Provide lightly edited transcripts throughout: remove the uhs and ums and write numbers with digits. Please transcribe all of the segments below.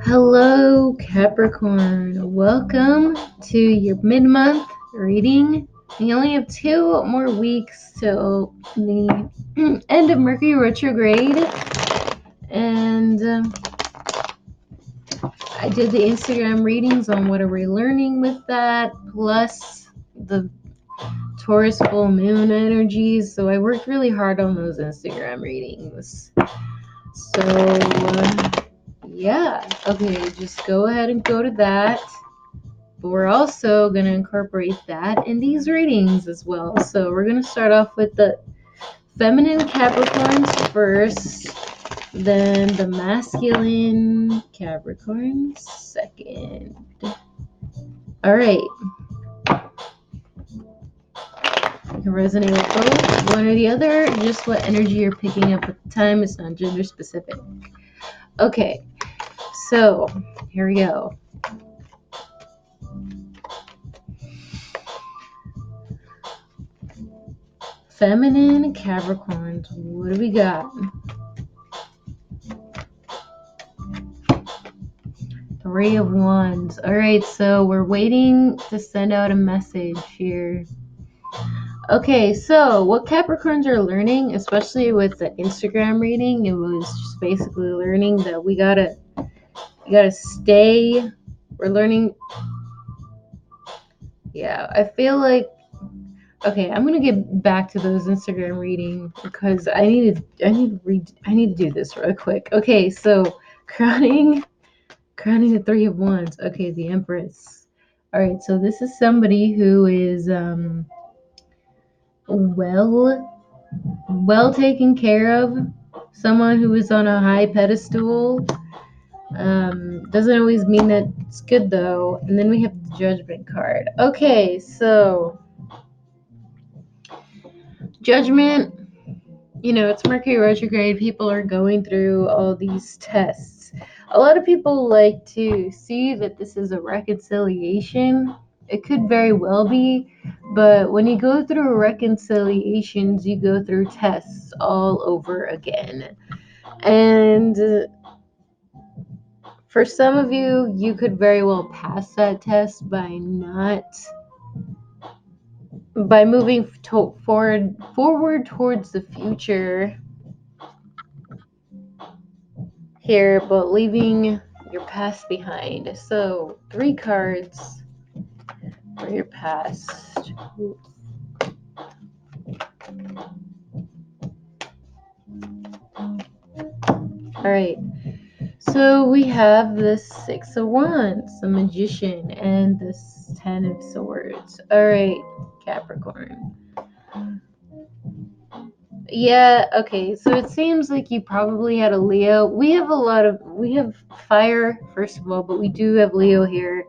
Hello, Capricorn. Welcome to your mid-month reading. We only have 2 more weeks till the end of Mercury retrograde, and I did the Instagram readings on what are we learning with that, plus the Taurus full moon energies. So I worked really hard on those Instagram readings. So yeah, okay, just go ahead and go to that. But we're also going to incorporate that in these readings as well. So we're going to start off with the feminine Capricorns first, then the masculine Capricorns second. All right. You can resonate with both, one or the other, just what energy you're picking up at the time. It's not gender specific. Okay, so here we go. Feminine Capricorns, what do we got? Three of Wands. All right, so we're waiting to send out a message here. Okay, so what Capricorns are learning, especially with the Instagram reading, it was just basically learning that we gotta stay. We're learning. Yeah, I feel like. Okay, I'm gonna get back to those Instagram reading because I need to do this real quick. Okay, so crowning the Three of Wands. Okay, the Empress. All right, so this is somebody who is well taken care of, someone who is on a high pedestal. Doesn't always mean that it's good though. And then we have the Judgment card. Okay, so Judgment, it's Mercury retrograde. People are going through all these tests. A lot of people like to see that this is a reconciliation. It could very well be, but when you go through reconciliations, you go through tests all over again. And for some of you, you could very well pass that test by moving forward towards the future here, but leaving your past behind. So 3 cards for your past. All right. So we have the 6 of Wands, the Magician, and the 10 of Swords. All right, Capricorn. Yeah, okay, so it seems like you probably had a Leo. We have fire, first of all, but we do have Leo here.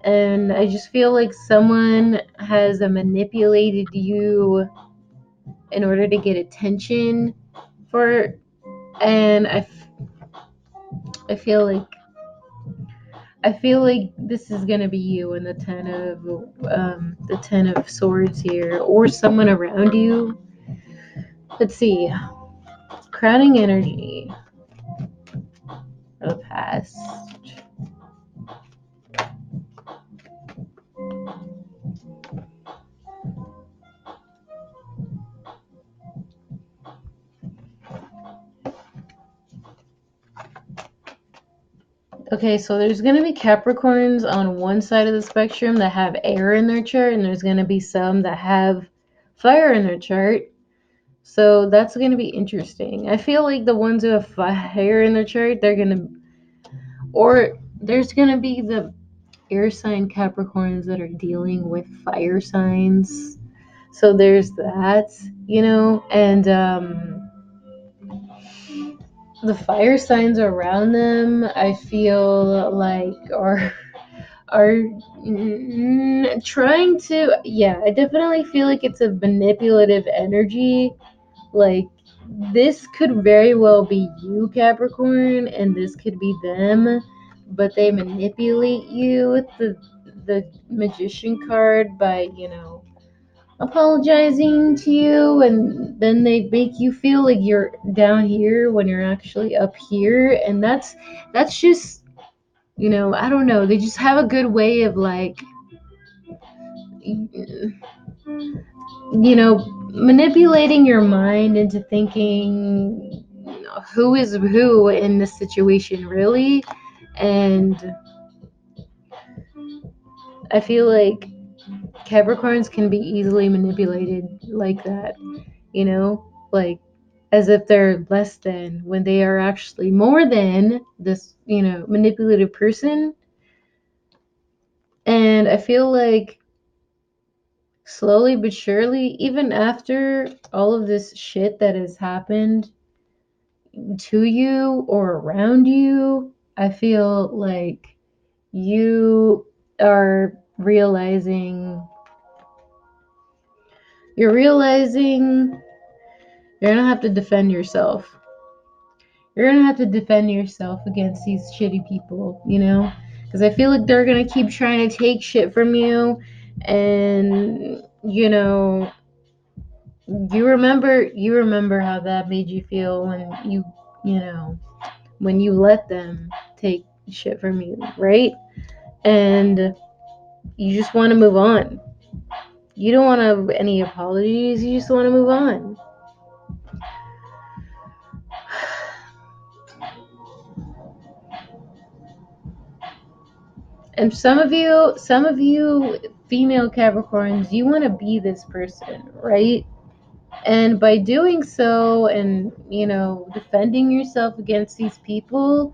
And I just feel like someone has manipulated you in order to get attention and I feel like this is gonna be you and the 10 of Swords here, or someone around you. Let's see. Crowning energy of the past. Okay, so there's going to be Capricorns on one side of the spectrum that have air in their chart, and there's going to be some that have fire in their chart. So that's going to be interesting. I feel like the ones who have fire in their chart, there's going to be the air sign Capricorns that are dealing with fire signs. So there's that, and the fire signs around them, I feel like are trying to, I definitely feel like it's a manipulative energy. Like, this could very well be you, Capricorn, and this could be them, but they manipulate you with the Magician card by, apologizing to you, and then they make you feel like you're down here when you're actually up here, and that's just I don't know. They just have a good way of like, manipulating your mind into thinking who is who in this situation, really. And I feel like Capricorns can be easily manipulated like that, like as if they're less than when they are actually more than this, manipulative person. And I feel like slowly but surely, even after all of this shit that has happened to you or around you, I feel like you are realizing you're gonna have to defend yourself. You're gonna have to defend yourself against these shitty people, because I feel like they're gonna keep trying to take shit from you. And you remember how that made you feel when you know when you let them take shit from you, right? And you just want to move on. You don't want to any apologies. You just want to move on. And some of you female Capricorns, you want to be this person, right? And by doing so and, defending yourself against these people,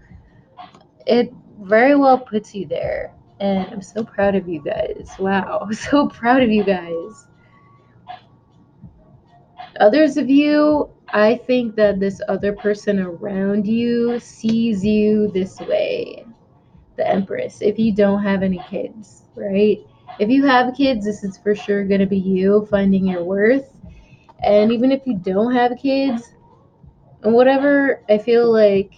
it very well puts you there. And I'm so proud of you guys. Wow. I'm so proud of you guys. Others of you, I think that this other person around you sees you this way. The Empress, if you don't have any kids, right? If you have kids, this is for sure going to be you finding your worth. And even if you don't have kids, and whatever, I feel like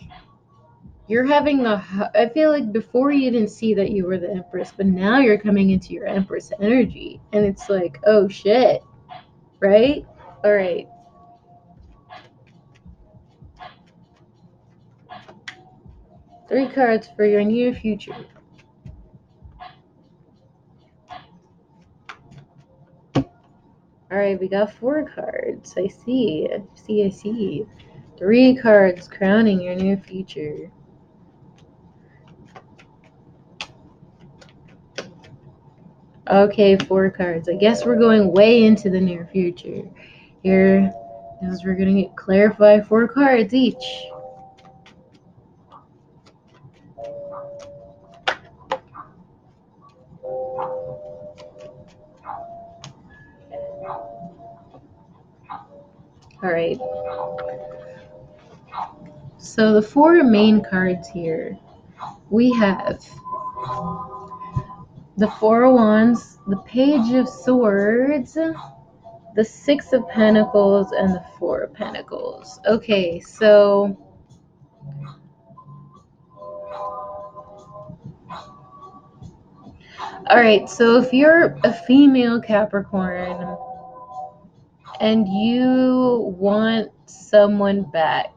I feel like before you didn't see that you were the Empress, but now you're coming into your Empress energy. And it's like, oh shit, right? All right. Three cards for your near future. All right, we got 4 cards. I see. 3 cards crowning your near future. Okay, 4 cards. I guess we're going way into the near future here, because we're going to clarify 4 cards each. All right. So the 4 main cards here, we have the 4 of Wands, the Page of Swords, the 6 of Pentacles, and the 4 of Pentacles. Okay, so all right, so if you're a female Capricorn and you want someone back,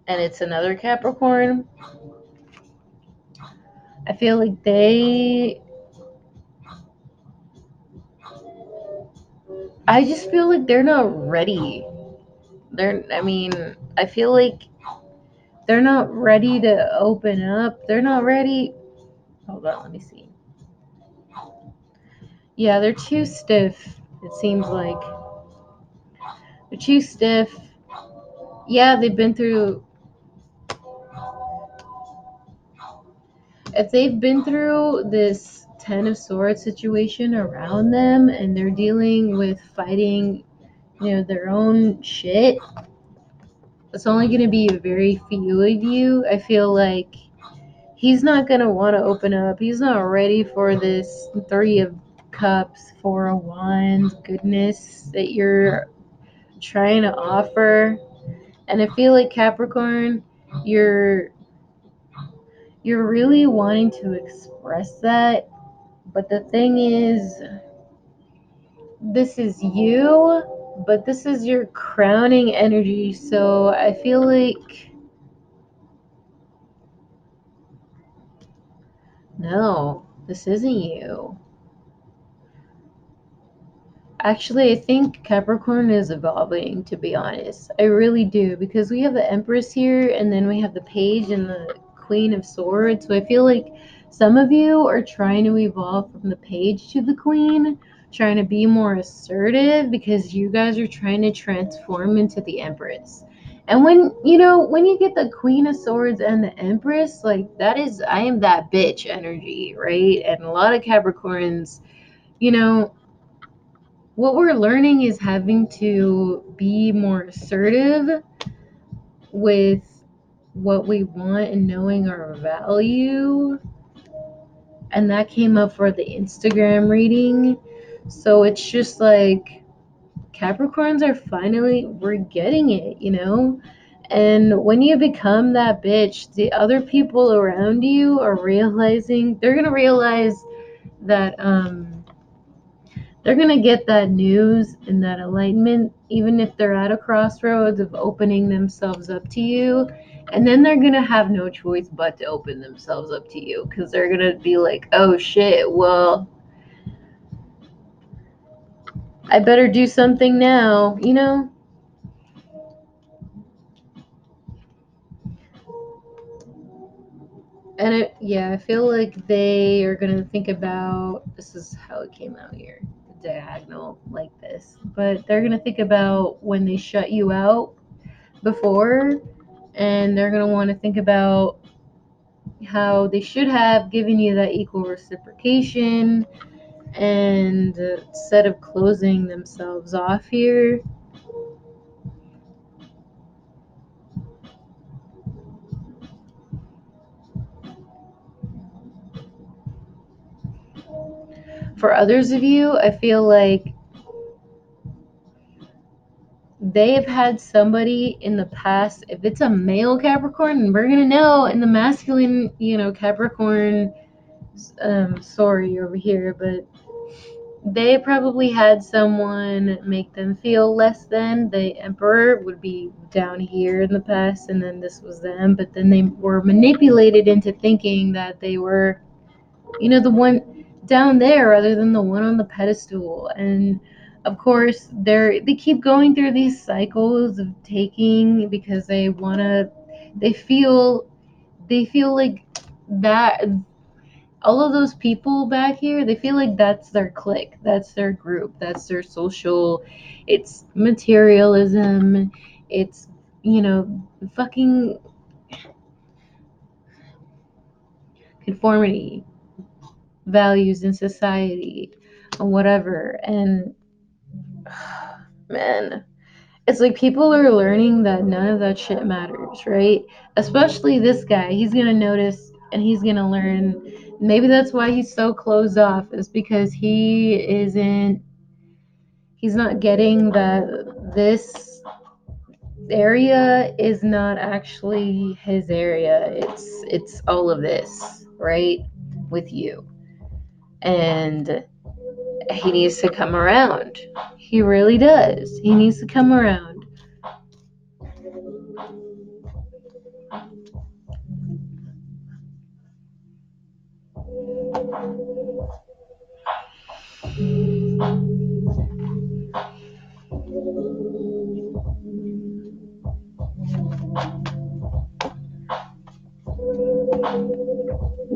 and it's another Capricorn, I feel like I just feel like they're not ready. I feel like they're not ready to open up. They're not ready. Hold on, let me see. Yeah, they're too stiff, it seems like. They're too stiff. Yeah, they've been through. If they've been through this 10 of Swords situation around them and they're dealing with fighting, their own shit, it's only going to be very few of you. I feel like he's not going to want to open up. He's not ready for this 3 of Cups, 4 of Wands goodness that you're trying to offer. And I feel like Capricorn, you're really wanting to express that. But the thing is, this is you, but this is your crowning energy. So I feel like No, this isn't you. Actually, I think Capricorn is evolving, to be honest. I really do, because we have the Empress here, and then we have the Page and the Queen of Swords. So I feel like some of you are trying to evolve from the Page to the Queen, trying to be more assertive, because you guys are trying to transform into the Empress. And when you get the Queen of Swords and the Empress, like, that is, I am that bitch energy, right? And a lot of Capricorns, you know, what we're learning is having to be more assertive with what we want and knowing our value. And that came up for the Instagram reading. So it's just like Capricorns are finally, we're getting it, you know? And when you become that bitch, the other people around you are realizing, they're going to realize that, they're going to get that news and that enlightenment, even if they're at a crossroads of opening themselves up to you. And then they're going to have no choice but to open themselves up to you, because they're going to be like, oh shit, well, I better do something now, you know? And I feel like they are going to think about, this is how it came out here, diagonal like this. But they're going to think about when they shut you out before, and they're going to want to think about how they should have given you that equal reciprocation, and instead of closing themselves off here. For others of you, I feel like they have had somebody in the past, if it's a male Capricorn, and we're going to know in the masculine, Capricorn, sorry over here, but they probably had someone make them feel less than. The emperor would be down here in the past, and then this was them, but then they were manipulated into thinking that they were, the one down there rather than the one on the pedestal. And of course, they keep going through these cycles of taking, because they feel like that all of those people back here, they feel like that's their clique, that's their group, that's their social. It's materialism, it's, fucking conformity, values in society, and whatever. And man, it's like people are learning that none of that shit matters, right? Especially this guy. He's gonna notice and he's gonna learn. Maybe that's why he's so closed off, is because he's not getting that this area is not actually his area. It's all of this, right? With you. And he needs to come around. He really does. He needs to come around.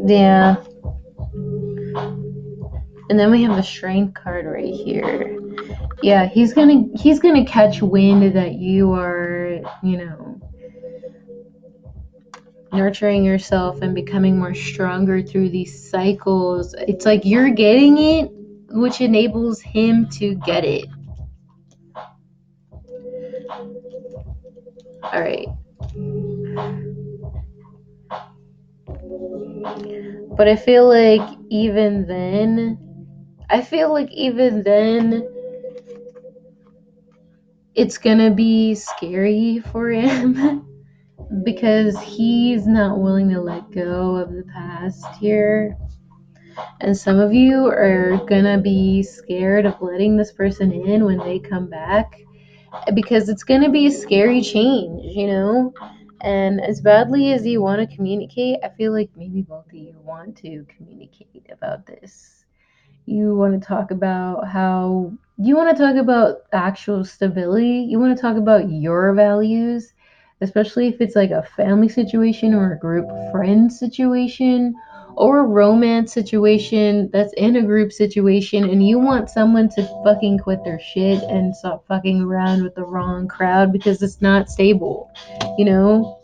Yeah. And then we have the strength card right here. Yeah, he's gonna catch wind that you are, nurturing yourself and becoming more stronger through these cycles. It's like you're getting it, which enables him to get it. All right. But I feel like even then, it's gonna be scary for him because he's not willing to let go of the past here. And some of you are gonna be scared of letting this person in when they come back, because it's gonna be a scary change, And as badly as you want to communicate, I feel like maybe both of you want to communicate about this. You want to talk about how you want to talk about actual stability. You want to talk about your values, especially if it's like a family situation or a group friend situation or a romance situation that's in a group situation, and you want someone to fucking quit their shit and stop fucking around with the wrong crowd because it's not stable, you know?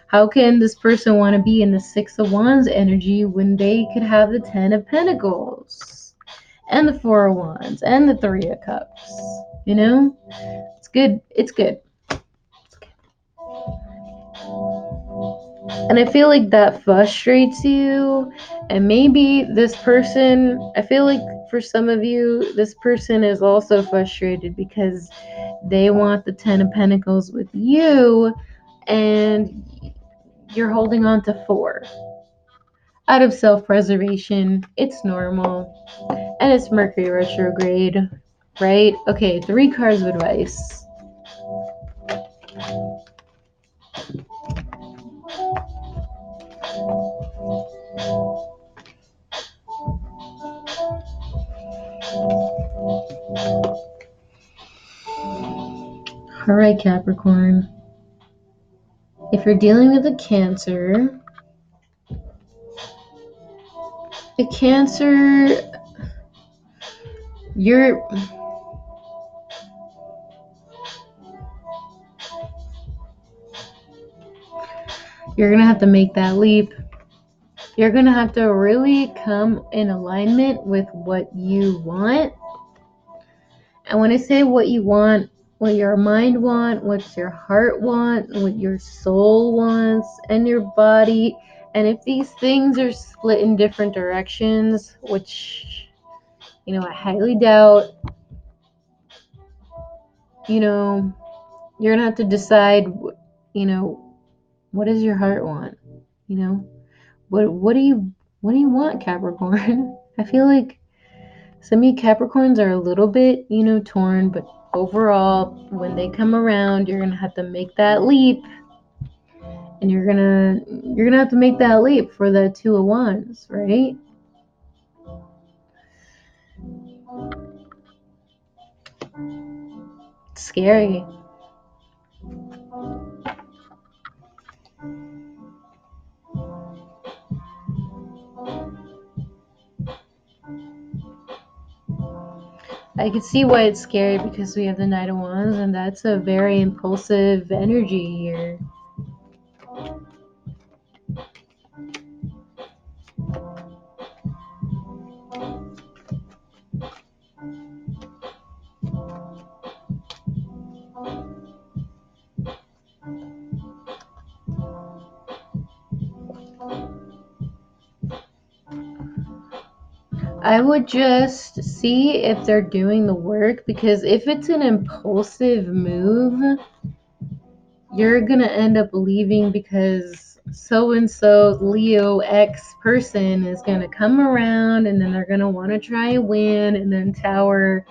How can this person want to be in the Six of Wands energy when they could have the Ten of Pentacles and the Four of Wands and the Three of Cups? You know? It's good. It's good. And I feel like that frustrates you. And maybe this person, I feel like for some of you, this person is also frustrated because they want the Ten of Pentacles with you and you're holding on to four. Out of self-preservation, it's normal. And it's Mercury retrograde, right? Okay, 3 cards of advice. All right, Capricorn. If you're dealing with a Cancer, you're gonna have to make that leap. You're gonna have to really come in alignment with what you want. And when I say what you want, what your mind wants, what your heart wants, what your soul wants, and your body. And if these things are split in different directions, which, I highly doubt, you're going to have to decide, what does your heart want? What do you want, Capricorn? I feel like some of you Capricorns are a little bit, torn, but overall, when they come around, you're gonna have to make that leap, and you're gonna have to make that leap for the Two of Wands, right? It's scary. I can see why it's scary because we have the Knight of Wands, and that's a very impulsive energy here. I would just see if they're doing the work, because if it's an impulsive move, you're gonna end up leaving because so-and-so Leo X person is gonna come around, and then they're gonna want to try and win, and then Tower,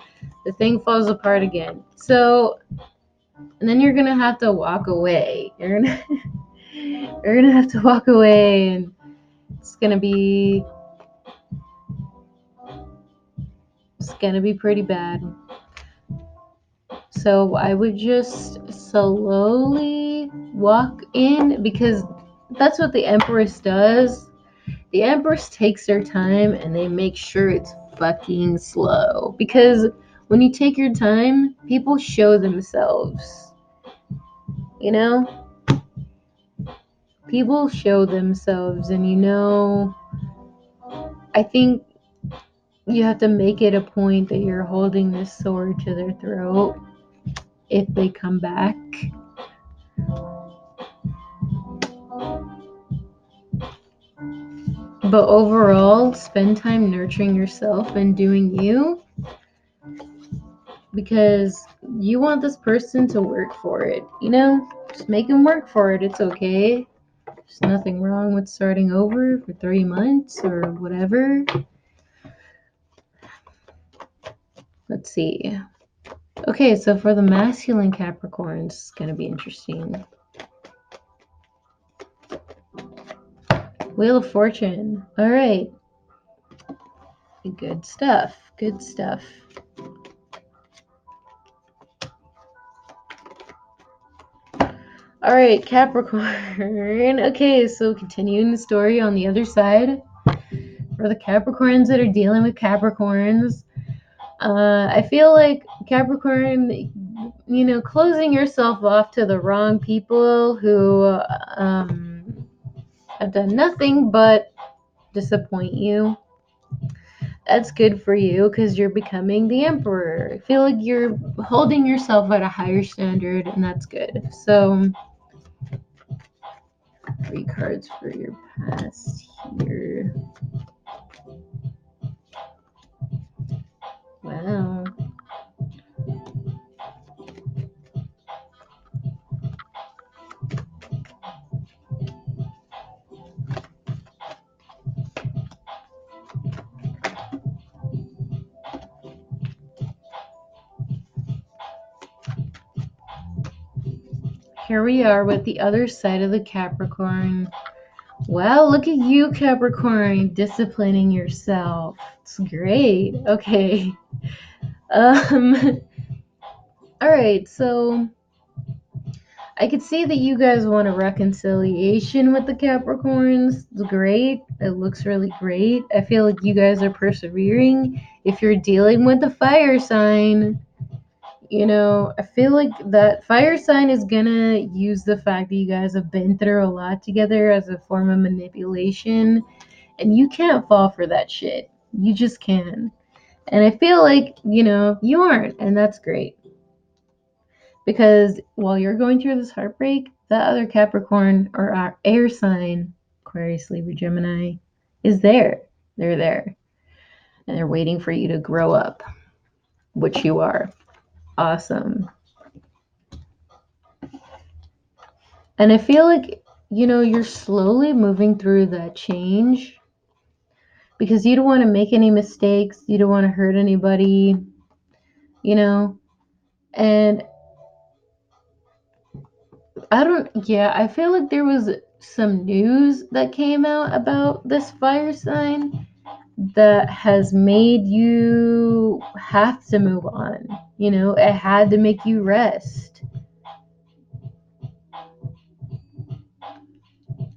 the thing falls apart again. So, and then you're gonna have to walk away. You're gonna have to walk away, and it's gonna be pretty bad. So I would just slowly walk in, because that's what the Empress does. The Empress takes their time and they make sure it's fucking slow. Because when you take your time, people show themselves. People show themselves, and I think you have to make it a point that you're holding this sword to their throat if they come back. But overall, spend time nurturing yourself and doing you, because you want this person to work for it. Just make them work for it. It's okay. There's nothing wrong with starting over for 3 months or whatever. Let's see. Okay, so for the masculine Capricorns, it's going to be interesting. Wheel of Fortune. All right. Good stuff. Good stuff. All right, Capricorn. Okay, so continuing the story on the other side for the Capricorns that are dealing with Capricorns. I feel like Capricorn, you know, closing yourself off to the wrong people who have done nothing but disappoint you. That's good for you because you're becoming the emperor. I feel like you're holding yourself at a higher standard, and that's good. So, 3 cards for your past here. Wow. Here we are with the other side of the Capricorn. Well, look at you, Capricorn, disciplining yourself. It's great. Okay. All right, so I could see that you guys want a reconciliation with the Capricorns. It's great. It looks really great. I feel like you guys are persevering. If you're dealing with a fire sign, you know, I feel like that fire sign is gonna use the fact that you guys have been through a lot together as a form of manipulation, and you can't fall for that shit. You just can. And I feel like, you know, you aren't, and that's great. Because while you're going through this heartbreak, that other Capricorn or our air sign, Aquarius, Libra, Gemini, is there. They're there. And they're waiting for you to grow up, which you are. Awesome. And I feel like, you know, you're slowly moving through that change because you don't want to make any mistakes. You don't want to hurt anybody, you know. And I feel like there was some news that came out about this fire sign that has made you have to move on. You know, it had to make you rest.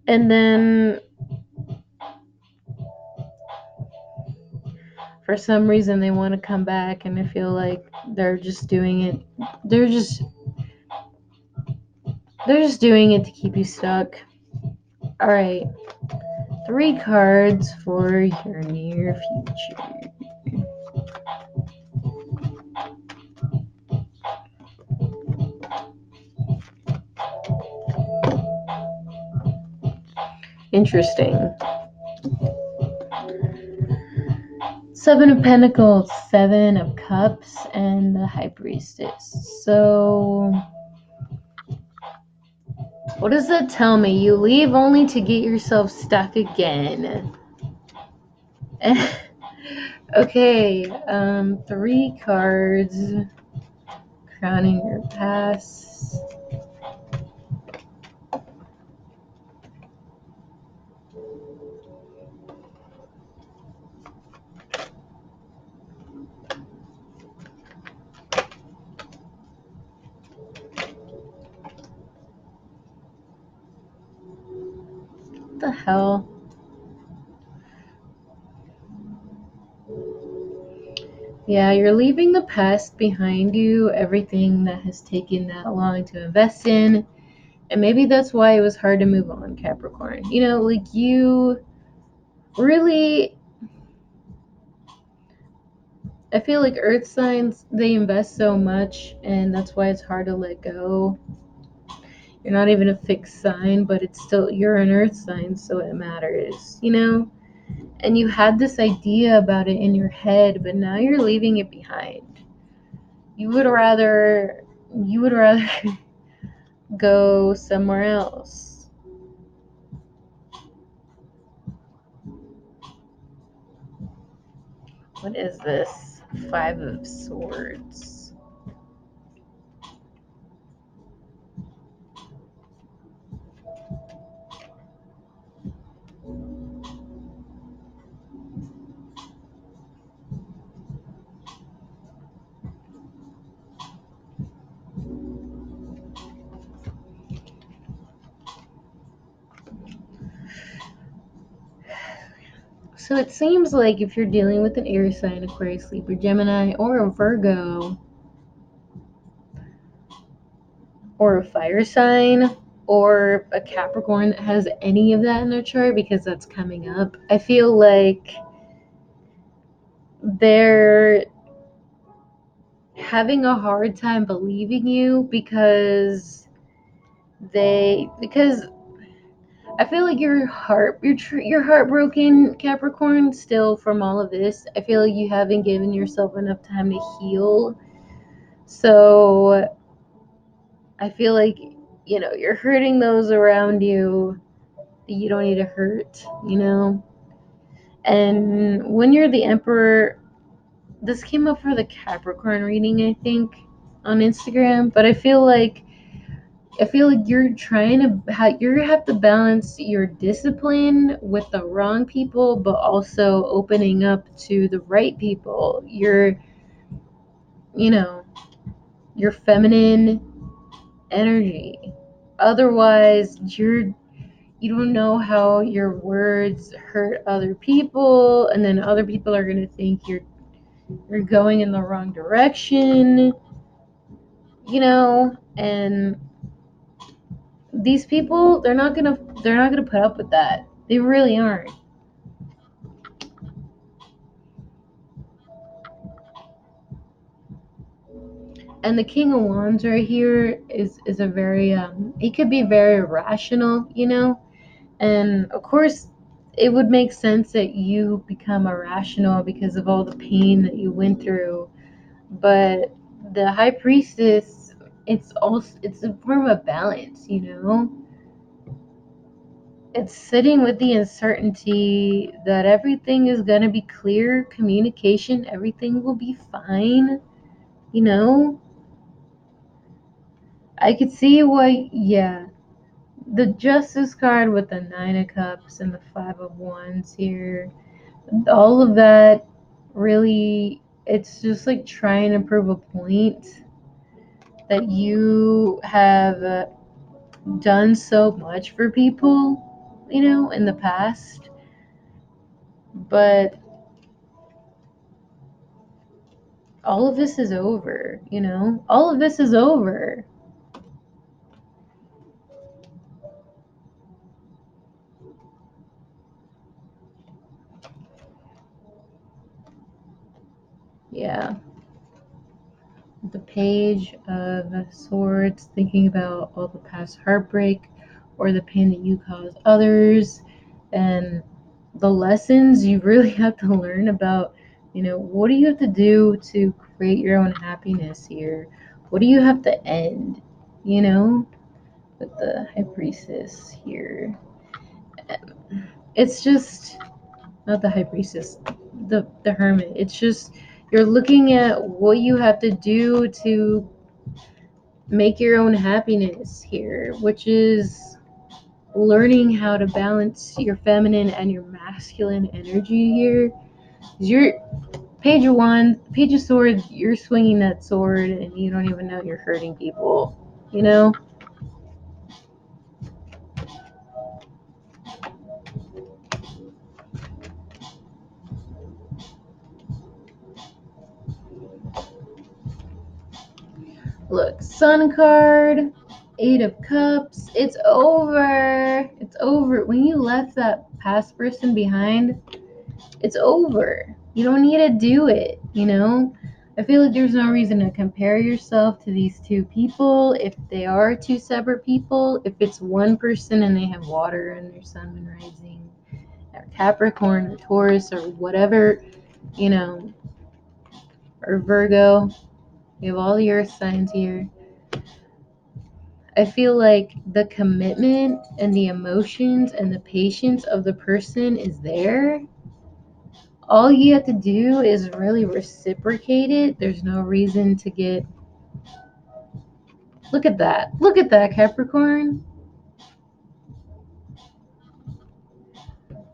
And then for some reason they want to come back, and I feel like they're just doing it. They're just doing it to keep you stuck. All right. 3 cards for your near future. Interesting. 7 of Pentacles, 7 of Cups, and the High Priestess. So, what does that tell me? You leave only to get yourself stuck again. Okay, 3 cards. Crowning your past. What the hell? Yeah, you're leaving the past behind you, everything that has taken that long to invest in. And maybe that's why it was hard to move on, Capricorn. You know, like you really, I feel like earth signs, they invest so much, and that's why it's hard to let go. You're not even a fixed sign, but it's still, you're an earth sign, so it matters, you know? And you had this idea about it in your head, but now you're leaving it behind. You would rather go somewhere else. What is this? 5 of Swords. So it seems like if you're dealing with an air sign, Aquarius, Libra, Gemini, or a Virgo, or a fire sign, or a Capricorn that has any of that in their chart, because that's coming up, I feel like they're having a hard time believing you because I feel like you're heartbroken, Capricorn, still from all of this. I feel like you haven't given yourself enough time to heal. So I feel like, you're hurting those around you that you don't need to hurt, And when you're the Emperor, this came up for the Capricorn reading, I think, on Instagram, but I feel like you're trying to you have to balance your discipline with the wrong people, but also opening up to the right people. You know, your feminine energy. Otherwise, you don't know how your words hurt other people, and then other people are going to think you're going in the wrong direction, and these people, they're not gonna put up with that. They really aren't. And the King of Wands right here is a very he could be very rational, and of course it would make sense that you become irrational because of all the pain that you went through. But the High Priestess, it's a form of balance, It's sitting with the uncertainty that everything is going to be clear communication, everything will be fine, you know? I could see why, yeah. The Justice card with the Nine of Cups and the Five of Wands here, all of that really, it's just like trying to prove a point that you have done so much for people, in the past. But all of this is over, All of this is over. Yeah. The Page of Swords, thinking about all the past heartbreak or the pain that you cause others, and the lessons you really have to learn about, what do you have to do to create your own happiness here? What do you have to end, with the High Priestess here? It's just not the High Priestess, the Hermit. It's just you're looking at what you have to do to make your own happiness here, which is learning how to balance your feminine and your masculine energy here. You're Page of Swords, you're swinging that sword and you don't even know you're hurting people, you know? Look, Sun card, Eight of Cups, it's over. It's over. When you left that past person behind, it's over. You don't need to do it, I feel like there's no reason to compare yourself to these two people if they are two separate people. If it's one person and they have water in their sun and rising, or Capricorn or Taurus or whatever, you know, or Virgo, you have all the earth signs here. I feel like the commitment and the emotions and the patience of the person is there. All you have to do is really reciprocate it. There's no reason to get. Look at that. Look at that, Capricorn.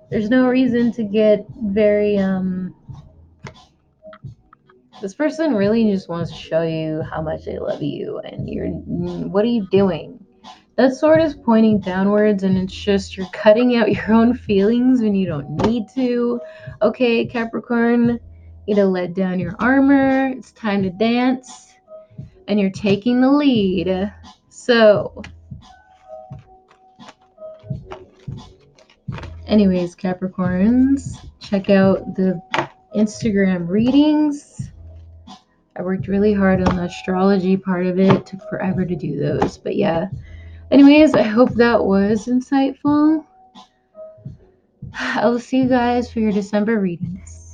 There's no reason to get very. This person really just wants to show you how much they love you, and what are you doing? That sword is pointing downwards, and it's just you're cutting out your own feelings when you don't need to. Okay, Capricorn, you to let down your armor. It's time to dance, and you're taking the lead. So, anyways, Capricorns, check out the Instagram readings. I worked really hard on the astrology part of it. It took forever to do those, but yeah. Anyways, I hope that was insightful. I will see you guys for your December readings.